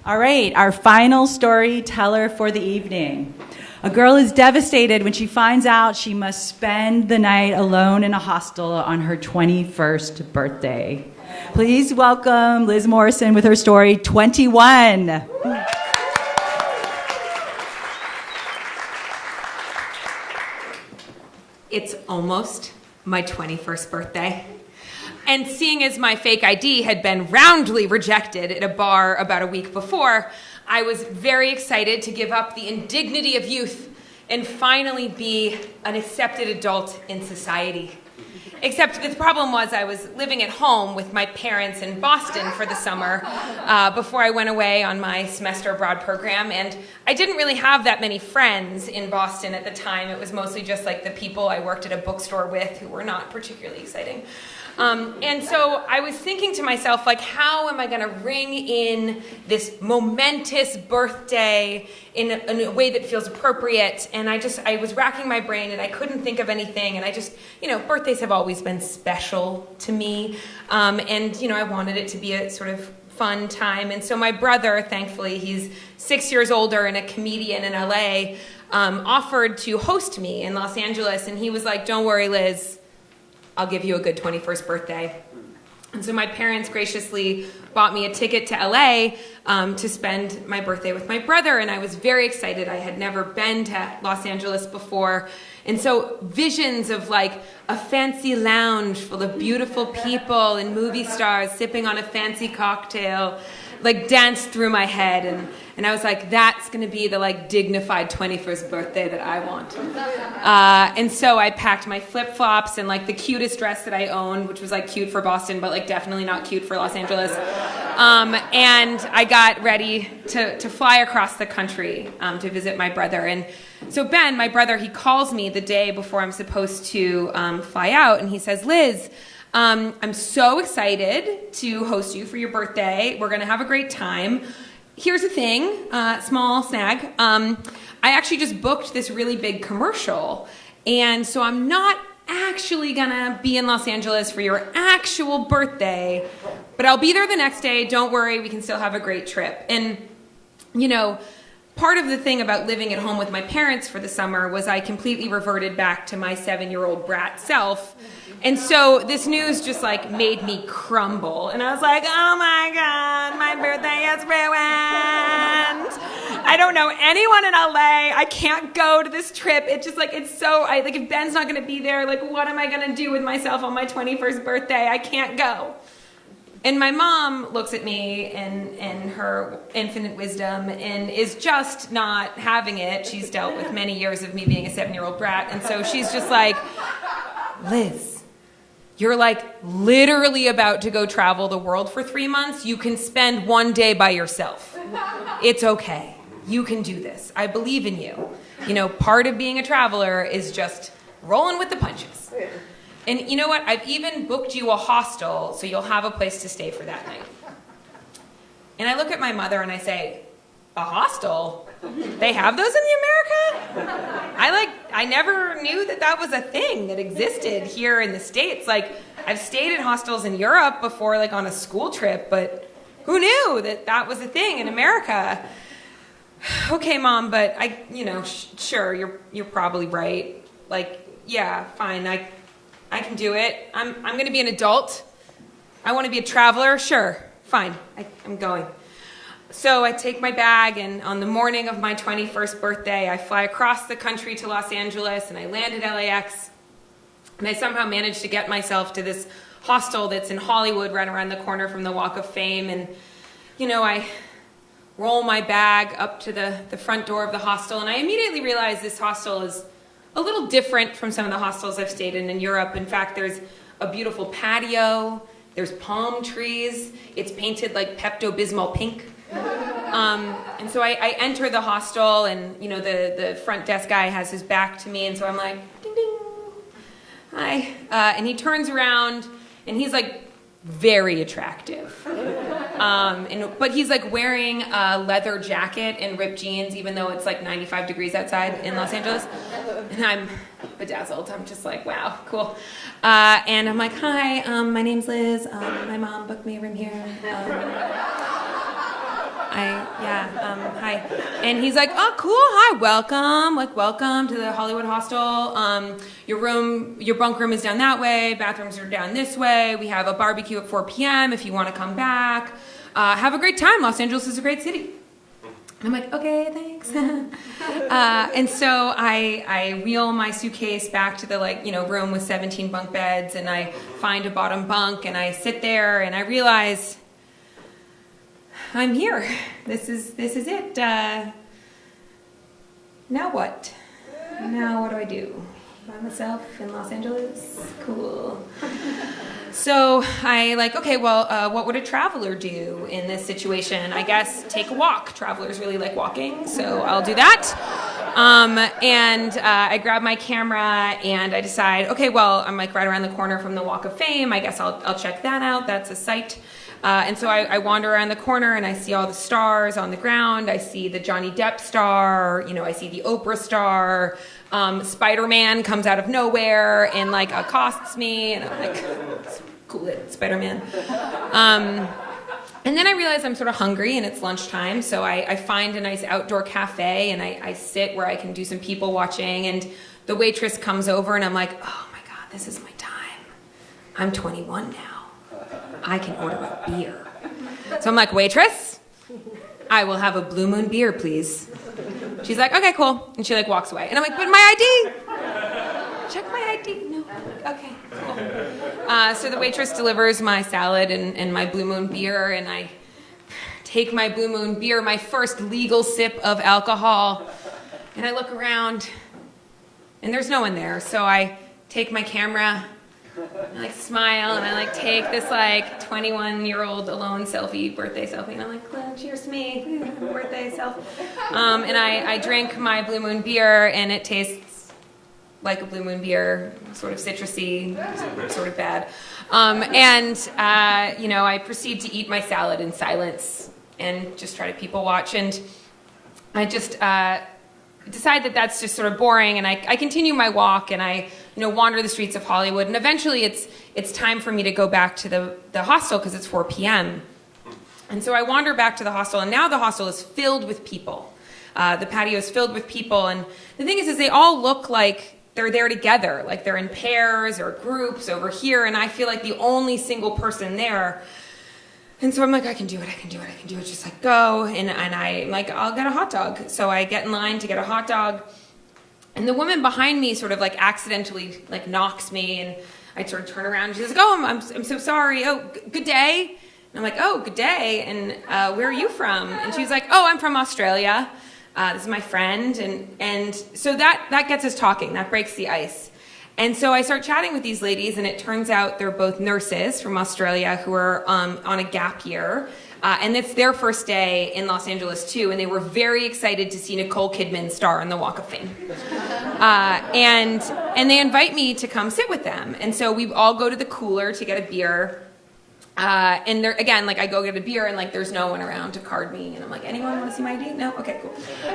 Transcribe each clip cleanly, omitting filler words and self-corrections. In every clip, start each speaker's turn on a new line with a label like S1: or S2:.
S1: All right, our final storyteller for the evening. A girl is devastated when she finds out she must spend the night alone in a hostel on her 21st birthday. Please welcome Liz Morrison with her story, 21.
S2: It's almost my 21st birthday. And seeing as my fake ID had been roundly rejected at a bar about a week before, I was very excited to give up the indignity of youth and finally be an accepted adult in society. Except the problem was I was living at home with my parents in Boston for the summer before I went away on my semester abroad program, and I didn't really have that many friends in Boston at the time. It was mostly just like the people I worked at a bookstore with who were not particularly exciting. And so I was thinking to myself, like, how am I going to ring in this momentous birthday in a way that feels appropriate? And I was racking my brain and I couldn't think of anything. And I just, birthdays have always been special to me. And I wanted it to be a sort of fun time. And so my brother, thankfully, he's 6 years older and a comedian in LA, offered to host me in Los Angeles. And he was like, "Don't worry, Liz, I'll give you a good 21st birthday." And so my parents graciously bought me a ticket to LA to spend my birthday with my brother, and I was very excited. I had never been to Los Angeles before. And so visions of like a fancy lounge full of beautiful people and movie stars sipping on a fancy cocktail like danced through my head, and I was like, that's going to be the like dignified 21st birthday that I want. And so I packed my flip-flops and like the cutest dress that I owned, which was like cute for Boston, but like definitely not cute for Los Angeles. And I got ready to fly across the country to visit my brother. And so Ben, my brother, he calls me the day before I'm supposed to fly out, and he says, "Liz, I'm so excited to host you for your birthday. We're going to have a great time. Here's the thing, small snag. I actually just booked this really big commercial, and so I'm not actually going to be in Los Angeles for your actual birthday, but I'll be there the next day. Don't worry, we can still have a great trip." And, part of the thing about living at home with my parents for the summer was I completely reverted back to my 7-year-old brat self. And so this news just like made me crumble. And I was like, oh my God, my birthday is ruined. I don't know anyone in LA. I can't go to this trip. It's just like, if Ben's not going to be there, like, what am I going to do with myself on my 21st birthday? I can't go. And my mom looks at me in her infinite wisdom and is just not having it. She's dealt with many years of me being a 7-year-old brat. And so she's just like, "Liz, you're like literally about to go travel the world for 3 months. You can spend one day by yourself. It's okay. You can do this. I believe in you. Part of being a traveler is just rolling with the punches. And you know what? I've even booked you a hostel, so you'll have a place to stay for that night." And I look at my mother and I say, "A hostel? They have those in America? I never knew that was a thing that existed here in the States. Like, I've stayed in hostels in Europe before, like on a school trip, but who knew that was a thing in America?" "Okay, Mom, but sure, you're probably right. Like, yeah, fine, I can do it. I'm going to be an adult. I want to be a traveler. Sure, fine. I'm going." So I take my bag, and on the morning of my 21st birthday, I fly across the country to Los Angeles, and I land at LAX, and I somehow managed to get myself to this hostel that's in Hollywood right around the corner from the Walk of Fame. And, I roll my bag up to the front door of the hostel, and I immediately realize this hostel is a little different from some of the hostels I've stayed in Europe. In fact, there's a beautiful patio, there's palm trees, it's painted like Pepto-Bismol pink. And so I enter the hostel, and the front desk guy has his back to me, and so I'm like, ding ding, hi. And he turns around, and he's like very attractive. But he's like wearing a leather jacket and ripped jeans, even though it's like 95 degrees outside in Los Angeles. And I'm bedazzled. I'm just like, wow, cool. And I'm like, "Hi, my name's Liz. My mom booked me a room here. Hi. And he's like, oh, cool, hi, welcome to the Hollywood hostel. Your bunk room is down that way, bathrooms are down this way. We have a barbecue at 4 p.m. if you want to come back. Have a great time. Los Angeles is a great city. And I'm like, okay, thanks. And so I wheel my suitcase back to the room with 17 bunk beds, and I find a bottom bunk, and I sit there, and I realize I'm here. This is it. Now what? Now what do I do? By myself in Los Angeles? Cool. So what would a traveler do in this situation? I guess take a walk. Travelers really like walking, so I'll do that. I grab my camera and I decide, I'm right around the corner from the Walk of Fame. I guess I'll check that out. That's a site. And so I wander around the corner and I see all the stars on the ground. I see the Johnny Depp star, I see the Oprah star. Spider-Man comes out of nowhere and accosts me, and I'm like, cool it, Spider-Man. And then I realize I'm sort of hungry and it's lunchtime, so I find a nice outdoor cafe and I sit where I can do some people watching, and the waitress comes over and I'm like, oh my God, this is my time. I'm 21 now. I can order a beer. So I'm like, waitress, I will have a Blue Moon beer, please. She's like, okay, cool. And she walks away. And I'm like, but my ID. Check my ID. No. Okay, cool. So the waitress delivers my salad and my Blue Moon beer, and I take my Blue Moon beer, my first legal sip of alcohol, and I look around, and there's no one there. So I take my camera, I smile, and I take this 21-year-old alone birthday selfie, and I'm like, well, cheers to me, birthday self. And I drink my Blue Moon beer, and it tastes like a Blue Moon beer, sort of citrusy, sort of bad. I proceed to eat my salad in silence and just try to people watch, and I just decide that that's just sort of boring, and I continue my walk, and I wander the streets of Hollywood, and eventually it's time for me to go back to the hostel because it's 4 p.m. And so I wander back to the hostel, and now the hostel is filled with people. The patio is filled with people, and the thing is they all look like they're there together, like they're in pairs or groups over here, and I feel like the only single person there. And so I'm like, I can do it, just go. And I'm like, I'll get a hot dog. So I get in line to get a hot dog. And the woman behind me sort of accidentally knocks me, and I sort of turn around and she's like, oh, I'm so sorry. Oh, good day. And I'm like, oh, good day. And where are you from? And she's like, oh, I'm from Australia. This is my friend. And so that gets us talking. That breaks the ice. And so I start chatting with these ladies, and it turns out they're both nurses from Australia who are on a gap year. And it's their first day in Los Angeles, too, and they were very excited to see Nicole Kidman star on the Walk of Fame. And they invite me to come sit with them. And so we all go to the cooler to get a beer. And there, again, I go get a beer, and there's no one around to card me, and I'm like, anyone want to see my ID? No? Okay, cool.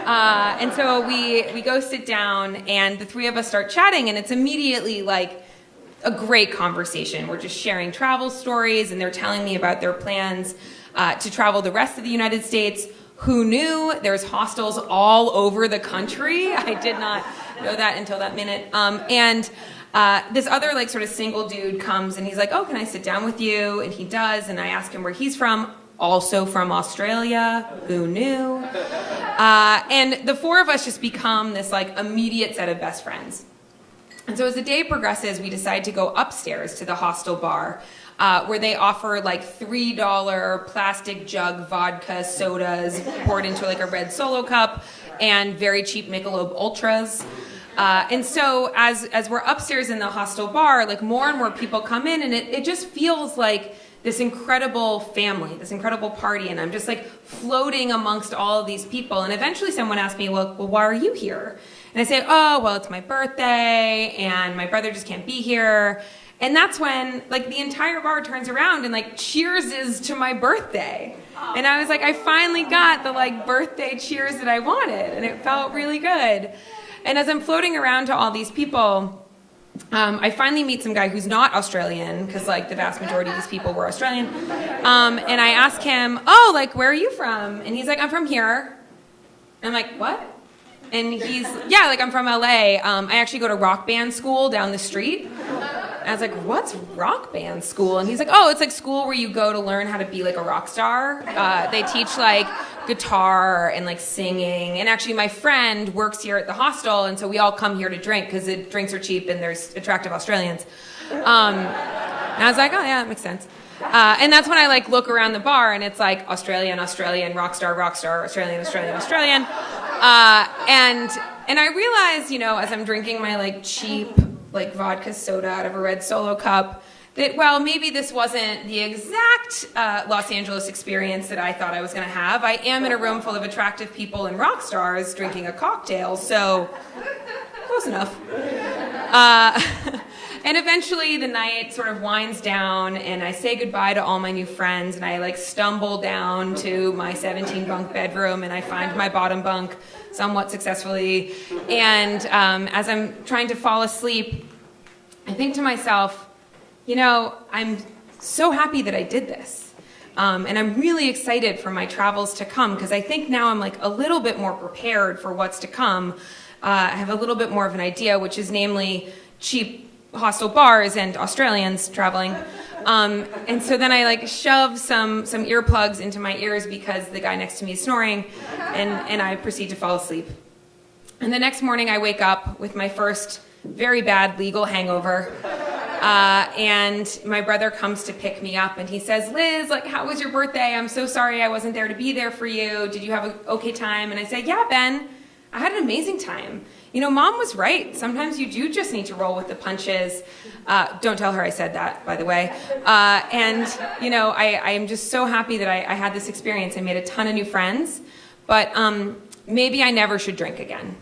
S2: And so we go sit down, and the three of us start chatting, and it's immediately a great conversation. We're just sharing travel stories, and they're telling me about their plans to travel the rest of the United States. Who knew? There's hostels all over the country. I did not know that until that minute. This other sort of single dude comes, and he's like, oh, can I sit down with you? And he does, and I ask him where he's from. Also from Australia. Who knew? And the four of us just become this immediate set of best friends. And so as the day progresses, we decide to go upstairs to the hostel bar, where they offer $3 plastic jug vodka sodas poured into a red Solo cup and very cheap Michelob Ultras. And so as we're upstairs in the hostel bar, more and more people come in, and it just feels like this incredible family, this incredible party, and I'm just floating amongst all of these people. And eventually someone asked me, well, why are you here? And I say, oh, well, it's my birthday, and my brother just can't be here. And that's when the entire bar turns around and cheerses to my birthday. And I was like, I finally got the birthday cheers that I wanted, and it felt really good. And as I'm floating around to all these people, I finally meet some guy who's not Australian, because like the vast majority of these people were Australian. And I ask him, oh, like, where are you from? And he's like, I'm from here. And I'm like, what? And he's, yeah, like, I'm from LA. I actually go to rock band school down the street. And I was like, what's rock band school? And he's like, oh, it's like school where you go to learn how to be like a rock star. They teach like guitar and like singing. And actually my friend works here at the hostel, and so we all come here to drink because the drinks are cheap and there's attractive Australians. And I was like, oh yeah, that makes sense. And that's when I like look around the bar and it's like Australian, rock star, Australian. And I realized, you know, as I'm drinking my like cheap like vodka soda out of a red Solo cup, that, well, maybe this wasn't the exact Los Angeles experience that I thought I was going to have. I am in a room full of attractive people and rock stars drinking a cocktail, so close enough. And eventually the night sort of winds down and I say goodbye to all my new friends and I like stumble down to my 17 bunk bedroom and I find my bottom bunk somewhat successfully. And as I'm trying to fall asleep, I think to myself, you know, I'm so happy that I did this. And I'm really excited for my travels to come because I think now I'm like a little bit more prepared for what's to come. I have a little bit more of an idea, which is namely cheap hostel bars and Australians traveling. And so then I like shove some earplugs into my ears because the guy next to me is snoring, and I proceed to fall asleep. And the next morning I wake up with my first very bad legal hangover. And my brother comes to pick me up and he says, Liz, like, how was your birthday? I'm so sorry I wasn't there to be there for you. Did you have an okay time? And I say, yeah, Ben, I had an amazing time. You know, Mom was right. Sometimes you do just need to roll with the punches. Don't tell her I said that, by the way. And, you know, I am just so happy that I had this experience. I made a ton of new friends, but maybe I never should drink again.